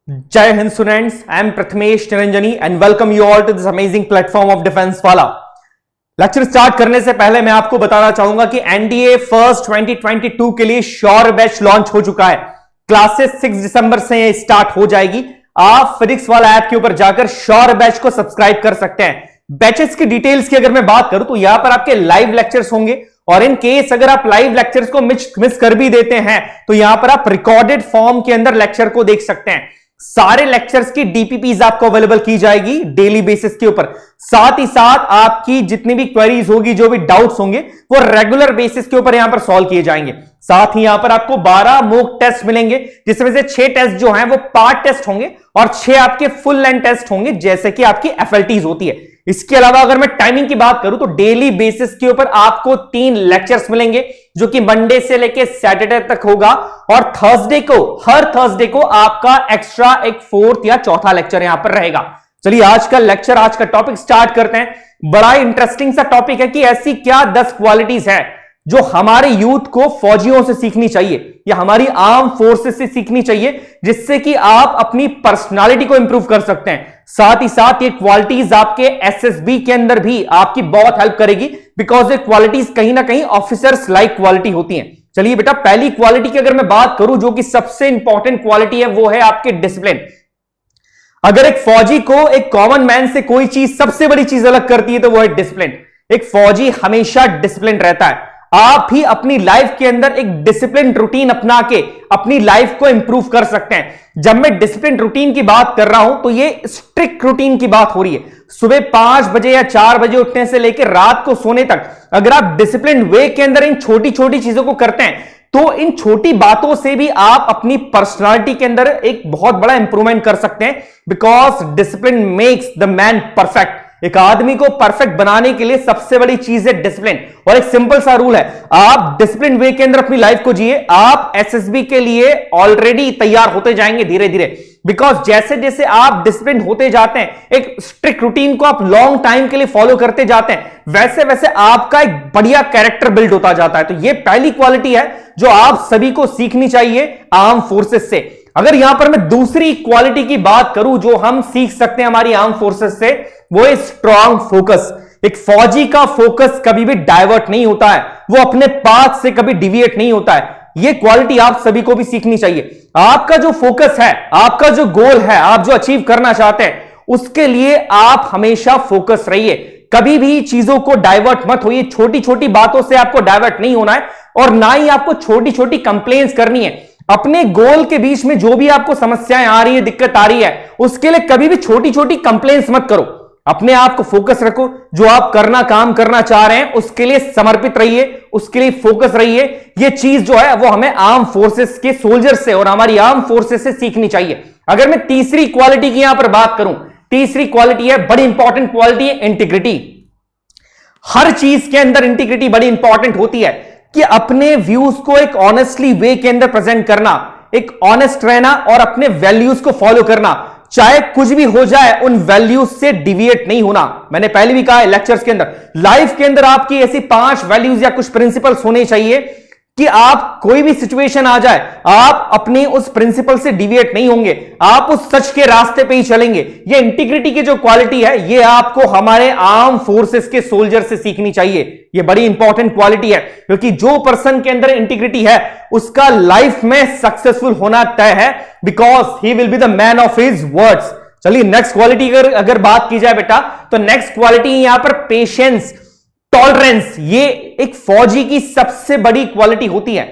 Jai Hind students, I am Prathamesh Niranjani and welcome you all to this amazing platform of Defense वाला। Lecture start करने से पहले मैं आपको बताना चाहूंगा कि एनडीए फर्स्ट 2022 के लिए श्योर बैच लॉन्च हो चुका है। क्लासेस 6 दिसंबर से स्टार्ट हो जाएगी। आप फिजिक्स वाला ऐप के ऊपर जाकर श्योर बैच को सब्सक्राइब कर सकते हैं। बैचेस की डिटेल्स की अगर मैं बात करूं तो यहां पर आपके लाइव लेक्चर्स होंगे और इन केस अगर आप लाइव लेक्चर्स को मिस कर भी देते हैं तो यहां पर आप रिकॉर्डेड फॉर्म के अंदर लेक्चर को देख सकते हैं। सारे लेक्चर्स की डीपीपीज आपको अवेलेबल की जाएगी डेली बेसिस के ऊपर। साथ ही साथ आपकी जितनी भी क्वेरीज होगी, जो भी डाउट्स होंगे, वो रेगुलर बेसिस के ऊपर यहां पर सॉल्व किए जाएंगे। साथ ही यहां पर आपको 12 मॉक टेस्ट मिलेंगे, जिसमें से 6 टेस्ट जो हैं वो पार्ट टेस्ट होंगे और 6 आपके फुल लेंथ टेस्ट होंगे, जैसे कि आपकी एफएलटीज होती है। इसके अलावा अगर मैं टाइमिंग की बात करूं तो डेली बेसिस के ऊपर आपको 3 लेक्चर्स मिलेंगे, जो कि मंडे से लेके सैटरडे तक होगा और हर थर्सडे को आपका एक्स्ट्रा एक 4th या चौथा लेक्चर यहां पर रहेगा। चलिए आज का टॉपिक स्टार्ट करते हैं। बड़ा इंटरेस्टिंग सा टॉपिक है कि ऐसी क्या 10 क्वालिटीज है जो हमारे यूथ को फौजियों से सीखनी चाहिए या हमारी आर्म फोर्सेस से सीखनी चाहिए, जिससे कि आप अपनी पर्सनालिटी को इंप्रूव कर सकते हैं। साथ ही साथ ये क्वालिटीज आपके एसएसबी के अंदर भी आपकी बहुत हेल्प करेगी, बिकॉज ये क्वालिटीज कहीं ना कहीं ऑफिसर्स लाइक क्वालिटी होती हैं। चलिए बेटा, पहली क्वालिटी की अगर मैं बात करूं जो कि सबसे इंपॉर्टेंट क्वालिटी है, वो है आपके डिसिप्लिन। अगर एक फौजी को एक कॉमन मैन से कोई चीज, सबसे बड़ी चीज अलग करती है तो वो है डिसिप्लिन। एक फौजी हमेशा डिसिप्लिन रहता है। आप भी अपनी लाइफ के अंदर एक डिसिप्लिन रूटीन अपना के अपनी लाइफ को इंप्रूव कर सकते हैं। जब मैं डिसिप्लिन रूटीन की बात कर रहा हूं तो ये स्ट्रिक्ट रूटीन की बात हो रही है। सुबह 5 बजे या 4 बजे उठने से लेकर रात को सोने तक अगर आप डिसिप्लिन वे के अंदर इन छोटी छोटी चीजों को करते हैं तो इन छोटी बातों से भी आप अपनी पर्सनालिटी के अंदर एक बहुत बड़ा इंप्रूवमेंट कर सकते हैं, because discipline makes the man perfect. एक आदमी को परफेक्ट बनाने के लिए सबसे बड़ी चीज है डिसिप्लिन। और एक सिंपल सा रूल है, आप डिसिप्लिन वे के अंदर अपनी लाइफ को जिए, आप एसएसबी के लिए ऑलरेडी तैयार होते जाएंगे धीरे धीरे। बिकॉज जैसे जैसे आप डिसिप्लिन होते जाते हैं, एक स्ट्रिक्ट रूटीन को आप लॉन्ग टाइम के लिए फॉलो करते जाते हैं, वैसे वैसे आपका एक बढ़िया कैरेक्टर बिल्ड होता जाता है। तो ये पहली क्वालिटी है जो आप सभी को सीखनी चाहिए आर्म फोर्सेस से। अगर यहां पर मैं दूसरी क्वालिटी की बात करूं जो हम सीख सकते हैं हमारी आर्म फोर्सेस से, वो है स्ट्रांग फोकस। एक फौजी का फोकस कभी भी डाइवर्ट नहीं होता है, वो अपने पाथ से कभी डिविएट नहीं होता है। ये क्वालिटी आप सभी को भी सीखनी चाहिए। आपका जो फोकस है, आपका जो गोल है, आप जो अचीव करना चाहते हैं, उसके लिए आप हमेशा फोकस रहिए। कभी भी चीजों को डाइवर्ट मत होइए। छोटी छोटी बातों से आपको डाइवर्ट नहीं होना है और ना ही आपको छोटी छोटी कंप्लेंट्स करनी है। अपने गोल के बीच में जो भी आपको समस्याएं आ रही है, दिक्कत आ रही है, उसके लिए कभी भी छोटी छोटी कंप्लेंट्स मत करो। अपने आप को फोकस रखो। जो आप काम करना चाह रहे हैं उसके लिए समर्पित रहिए, उसके लिए फोकस रहिए। यह चीज जो है वो हमें आर्म फोर्सेस के सोल्जर से और हमारी आर्म फोर्सेस से सीखनी चाहिए। अगर मैं तीसरी क्वालिटी की यहां पर बात करूं, तीसरी क्वालिटी है, बड़ी इंपॉर्टेंट क्वालिटी है, इंटीग्रिटी। हर चीज के अंदर इंटीग्रिटी बड़ी इंपॉर्टेंट होती है कि अपने व्यूज को एक ऑनेस्टली वे के अंदर प्रेजेंट करना, एक ऑनेस्ट रहना और अपने वैल्यूज को फॉलो करना। चाहे कुछ भी हो जाए, उन वैल्यूज से डिविएट नहीं होना। मैंने पहले भी कहा है लेक्चर्स के अंदर, लाइफ के अंदर आपकी ऐसी 5 वैल्यूज या कुछ प्रिंसिपल्स होने चाहिए कि आप कोई भी सिचुएशन आ जाए, आप अपने उस प्रिंसिपल से डिविएट नहीं होंगे, आप उस सच के रास्ते पे ही चलेंगे। ये इंटीग्रिटी की जो क्वालिटी है, ये आपको हमारे आर्म फोर्सेस के सोल्जर से सीखनी चाहिए। ये बड़ी इंपॉर्टेंट क्वालिटी है, क्योंकि जो पर्सन के अंदर इंटीग्रिटी है उसका लाइफ में सक्सेसफुल होना तय है, because he will be the man of his words. चलिए नेक्स्ट क्वालिटी अगर बात की जाए बेटा, तो नेक्स्ट क्वालिटी यहां पर पेशेंस, टॉलरेंस। ये एक फौजी की सबसे बड़ी क्वालिटी होती है।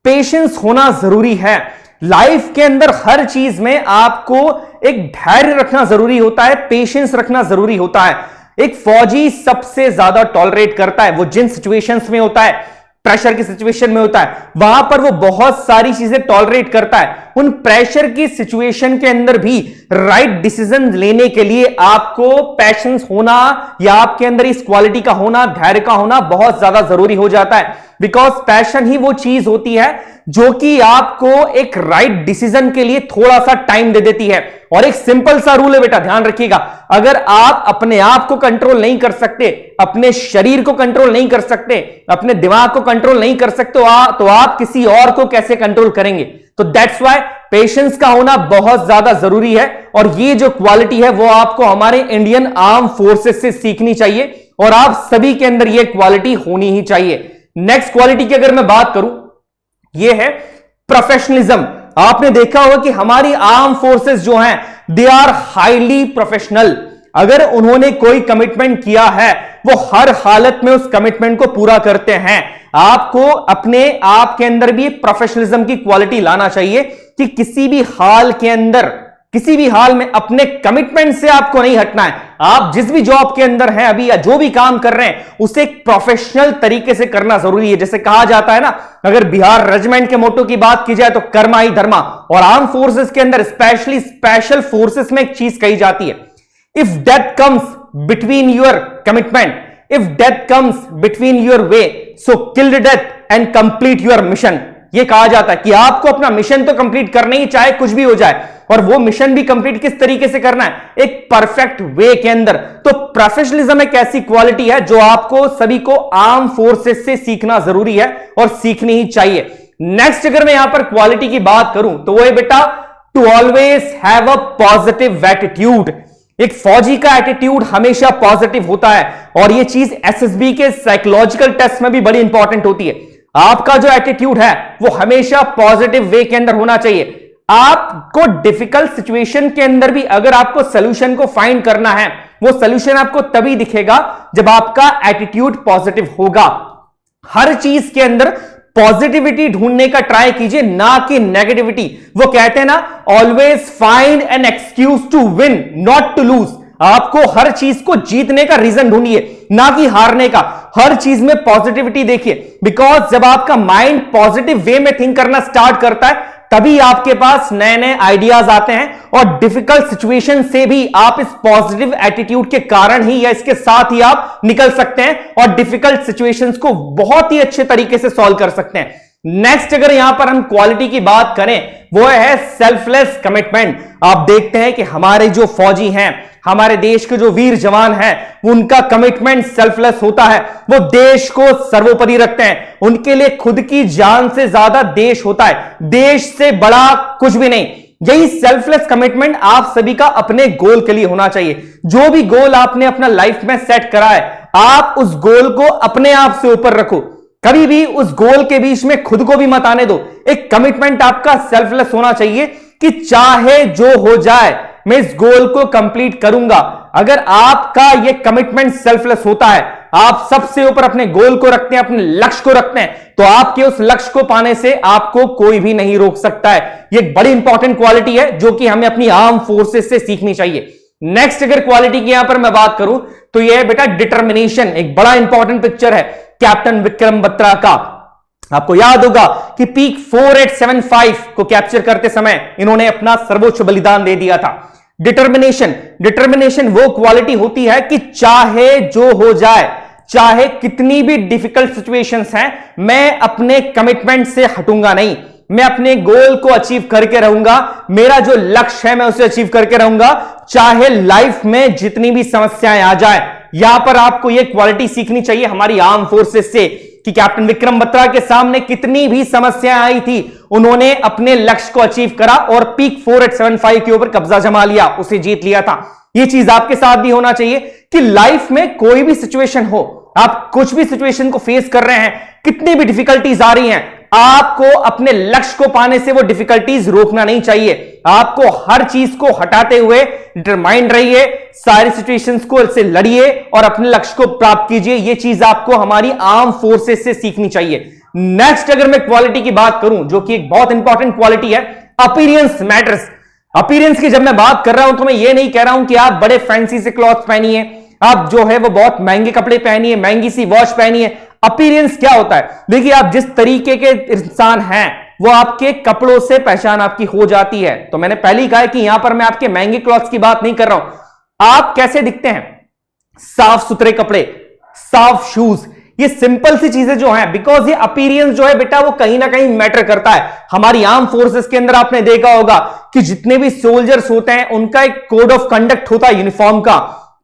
पेशेंस होना जरूरी है। लाइफ के अंदर हर चीज में आपको एक धैर्य रखना जरूरी होता है, पेशेंस रखना जरूरी होता है। एक फौजी सबसे ज्यादा टॉलरेट करता है वो जिन सिचुएशंस में होता है, प्रेशर की सिचुएशन में होता है, वहां पर वो बहुत सारी चीजें टॉलरेट करता है। उन प्रेशर की सिचुएशन के अंदर भी राइट डिसीजन लेने के लिए आपको पैशंस होना या आपके अंदर इस क्वालिटी का होना, धैर्य का होना बहुत ज्यादा जरूरी हो जाता है। बिकॉज पैशन ही वो चीज होती है जो कि आपको एक राइट डिसीजन के लिए थोड़ा सा टाइम दे देती है। और एक सिंपल सा रूल है बेटा, ध्यान रखिएगा, अगर आप अपने आप को कंट्रोल नहीं कर सकते, अपने शरीर को कंट्रोल नहीं कर सकते, अपने दिमाग को कंट्रोल नहीं कर सकते, तो आप किसी और को कैसे कंट्रोल करेंगे? तो दैट्स व्हाई पेशेंस का होना बहुत ज्यादा जरूरी है और ये जो क्वालिटी है वो आपको हमारे इंडियन आर्म फोर्सेस से सीखनी चाहिए और आप सभी के अंदर ये क्वालिटी होनी ही चाहिए। नेक्स्ट क्वालिटी की अगर मैं बात करूं, ये है प्रोफेशनलिज्म। आपने देखा होगा कि हमारी आर्म फोर्सेस जो हैं दे आर हाईली प्रोफेशनल। अगर उन्होंने कोई कमिटमेंट किया है वो हर हालत में उस कमिटमेंट को पूरा करते हैं। आपको अपने आप के अंदर भी प्रोफेशनलिज्म की क्वालिटी लाना चाहिए कि किसी भी हाल के अंदर, किसी भी हाल में अपने कमिटमेंट से आपको नहीं हटना है। आप जिस भी जॉब के अंदर हैं अभी या जो भी काम कर रहे हैं उसे एक प्रोफेशनल तरीके से करना जरूरी है। जैसे कहा जाता है ना, अगर बिहार रेजिमेंट के मोटो की बात की जाए तो कर्मा ही धर्मा, और आर्म फोर्सेस के अंदर स्पेशली स्पेशल फोर्सेस में एक चीज कही जाती है, if death comes between your commitment, if death comes between your way, so kill the death and complete your mission. यह कहा जाता है कि आपको अपना मिशन तो कंप्लीट करना ही, चाहे कुछ भी हो जाए, और वो मिशन भी कंप्लीट किस तरीके से करना है, एक परफेक्ट वे के अंदर। तो प्रोफेशनलिज्म एक ऐसी क्वालिटी है जो आपको सभी को आर्म फोर्सेस से सीखना जरूरी है और सीखनी ही चाहिए। नेक्स्ट अगर मैं यहां पर क्वालिटी की बात करूं तो वो है बेटा to always have a positive attitude. एक फौजी का एटीट्यूड हमेशा पॉजिटिव होता है और यह चीज एसएसबी के साइकोलॉजिकल टेस्ट में भी बड़ी इंपॉर्टेंट होती है। आपका जो एटीट्यूड है वो हमेशा पॉजिटिव वे के अंदर होना चाहिए। आपको डिफिकल्ट सिचुएशन के अंदर भी अगर आपको सोल्यूशन को फाइंड करना है, वो सोल्यूशन आपको तभी दिखेगा जब आपका एटीट्यूड पॉजिटिव होगा। हर चीज के अंदर पॉजिटिविटी ढूंढने का ट्राई कीजिए, ना कि नेगेटिविटी। वो कहते हैं ना, always find an excuse to win not to lose. आपको हर चीज को जीतने का रीजन ढूंढिए, ना कि हारने का। हर चीज में पॉजिटिविटी देखिए, बिकॉज जब आपका माइंड पॉजिटिव वे में थिंक करना स्टार्ट करता है तभी आपके पास नए नए आइडियाज आते हैं और डिफिकल्ट सिचुएशन से भी आप इस पॉजिटिव एटीट्यूड के कारण ही या इसके साथ ही आप निकल सकते हैं और डिफिकल्ट सिचुएशंस को बहुत ही अच्छे तरीके से सॉल्व कर सकते हैं। नेक्स्ट अगर यहां पर हम क्वालिटी की बात करें वो है सेल्फलेस कमिटमेंट। आप देखते हैं कि हमारे जो फौजी हैं, हमारे देश के जो वीर जवान हैं, उनका कमिटमेंट सेल्फलेस होता है। वो देश को सर्वोपरि रखते हैं। उनके लिए खुद की जान से ज्यादा देश होता है, देश से बड़ा कुछ भी नहीं। यही सेल्फलेस कमिटमेंट आप सभी का अपने गोल के लिए होना चाहिए। जो भी गोल आपने अपना लाइफ में सेट करा है, आप उस गोल को अपने आप से ऊपर रखो। कभी भी उस गोल के बीच में खुद को भी मत आने दो। एक कमिटमेंट आपका सेल्फलेस होना चाहिए कि चाहे जो हो जाए मैं इस गोल को कंप्लीट करूंगा। अगर आपका ये कमिटमेंट सेल्फलेस होता है, आप सबसे ऊपर अपने गोल को रखते हैं, अपने लक्ष्य को रखते हैं, तो आपके उस लक्ष्य को पाने से आपको कोई भी नहीं रोक सकता है। ये एक बड़ी इंपॉर्टेंट क्वालिटी है जो कि हमें अपनी आर्म फोर्सेस से सीखनी चाहिए। नेक्स्ट अगर क्वालिटी की यहां पर मैं बात करूं तो यह है बेटा डिटर्मिनेशन। एक बड़ा इंपॉर्टेंट पिक्चर है कैप्टन विक्रम बत्रा का। आपको याद होगा कि पीक 4875 को कैप्चर करते समय इन्होंने अपना सर्वोच्च बलिदान दे दिया था। डिटर्मिनेशन वो क्वालिटी होती है कि चाहे जो हो जाए, चाहे कितनी भी डिफिकल्ट सिचुएशंस हैं, मैं अपने कमिटमेंट से हटूंगा नहीं। मैं अपने गोल को अचीव करके रहूंगा। मेरा जो लक्ष्य है मैं उसे अचीव करके रहूंगा, चाहे लाइफ में जितनी भी समस्याएं आ जाए। यहां पर आपको यह क्वालिटी सीखनी चाहिए हमारी आर्म फोर्सेस से कि कैप्टन विक्रम बत्रा के सामने कितनी भी समस्याएं आई थी, उन्होंने अपने लक्ष्य को अचीव करा और पीक 4875 के ऊपर कब्जा जमा लिया, उसे जीत लिया था। यह चीज आपके साथ भी होना चाहिए कि लाइफ में कोई भी सिचुएशन हो, आप कुछ भी सिचुएशन को फेस कर रहे हैं, कितनी भी डिफिकल्टीज आ रही हैं, आपको अपने लक्ष्य को पाने से वो डिफिकल्टीज रोकना नहीं चाहिए। आपको हर चीज को हटाते हुए डिटरमाइंड रहिए, सारी सिचुएशंस को से लड़िए और अपने लक्ष्य को प्राप्त कीजिए। ये चीज आपको हमारी आर्म फोर्सेस से सीखनी चाहिए। नेक्स्ट अगर मैं क्वालिटी की बात करूं जो कि एक बहुत इंपॉर्टेंट क्वालिटी है, अपीयरेंस मैटर्स। अपीयरेंस की जब मैं बात कर रहा हूं तो मैं ये नहीं कह रहा हूं कि आप बड़े फैंसी से क्लॉथ पहनिए, आप जो है वो बहुत महंगे कपड़े पहनिए, महंगी सी वॉच पहनिए। अपीयरेंस क्या होता है? देखिए, आप जिस तरीके के इंसान हैं वो आपके कपड़ों से पहचान आपकी हो जाती है। तो मैंने पहले ही कहा है कि यहां पर मैं आपके महंगे क्लॉथ्स की बात नहीं कर रहा हूं। आप कैसे दिखते हैं? साफ सुथरे कपड़े, साफ शूज, ये सिंपल सी चीजें जो हैं, बिकॉज ये अपीयरेंस जो है बेटा वो कहीं ना कहीं मैटर करता है। हमारी आर्म फोर्सेस के अंदर आपने देखा होगा कि जितने भी सोल्जर्स होते हैं उनका एक कोड ऑफ कंडक्ट होता है यूनिफॉर्म का।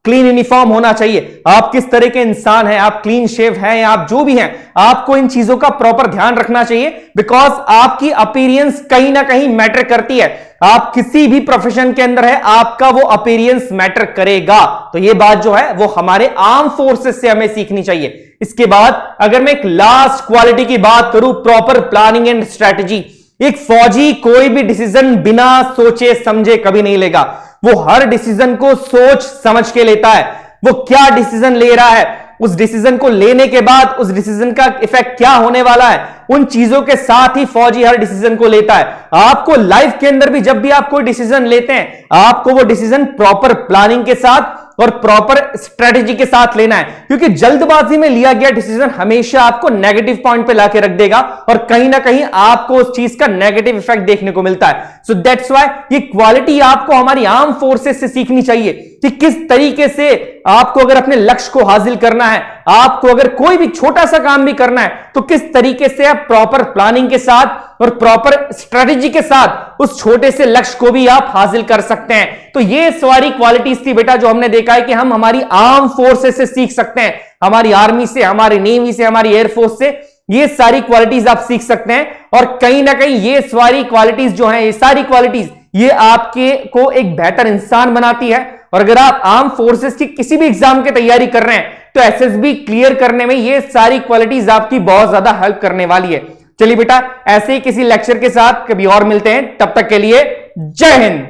क्लीन यूनिफॉर्म होना चाहिए। आप किस तरह के इंसान हैं, आप क्लीन शेव हैं या आप जो भी हैं, आपको इन चीजों का प्रॉपर ध्यान रखना चाहिए, बिकॉज आपकी अपीयरेंस कहीं ना कहीं मैटर करती है। आप किसी भी प्रोफेशन के अंदर है, आपका वो अपीयरेंस मैटर करेगा। तो ये बात जो है वो हमारे आर्म फोर्सेस से हमें सीखनी चाहिए। इसके बाद अगर मैं एक लास्ट क्वालिटी की बात करूं, प्रॉपर प्लानिंग एंड स्ट्रेटजी। एक फौजी कोई भी डिसीजन बिना सोचे समझे कभी नहीं लेगा। वो हर डिसीजन को सोच समझ के लेता है। वो क्या डिसीजन ले रहा है, उस डिसीजन को लेने के बाद उस डिसीजन का इफेक्ट क्या होने वाला है, उन चीजों के साथ ही फौजी हर डिसीजन को लेता है। आपको लाइफ के अंदर भी जब भी आप कोई डिसीजन लेते हैं, आपको वो डिसीजन प्रॉपर प्लानिंग के साथ और प्रॉपर स्ट्रेटेजी के साथ लेना है, क्योंकि जल्दबाजी में लिया गया डिसीजन हमेशा आपको नेगेटिव पॉइंट पे लाके रख देगा और कहीं ना कहीं आपको उस चीज का नेगेटिव इफेक्ट देखने को मिलता है। सो दैट्स व्हाई ये क्वालिटी आपको हमारी आर्म फोर्सेस से सीखनी चाहिए कि किस तरीके से आपको अगर अपने लक्ष्य को हासिल करना है, आपको अगर कोई भी छोटा सा काम भी करना है, तो किस तरीके से आप प्रॉपर प्लानिंग के साथ और प्रॉपर स्ट्रेटेजी के साथ उस छोटे से लक्ष्य को भी आप हासिल कर सकते हैं। तो ये सारी क्वालिटीज थी बेटा जो हमने देखा है कि हम हमारी आर्म फोर्सेस से सीख सकते हैं, हमारी आर्मी से, हमारी नेवी से, हमारी एयरफोर्स से। ये सारी क्वालिटीज आप सीख सकते हैं और कहीं ना कहीं ये सारी क्वालिटीज जो हैं, ये सारी क्वालिटीज ये आपके को एक बेहतर इंसान बनाती है। और अगर आप आर्म फोर्सेस की किसी भी एग्जाम की तैयारी कर रहे हैं तो एसएसबी क्लियर करने में ये सारी क्वालिटीज आपकी बहुत ज्यादा हेल्प करने वाली है। चलिए बेटा, ऐसे ही किसी लेक्चर के साथ कभी और मिलते हैं, तब तक के लिए जय हिंद।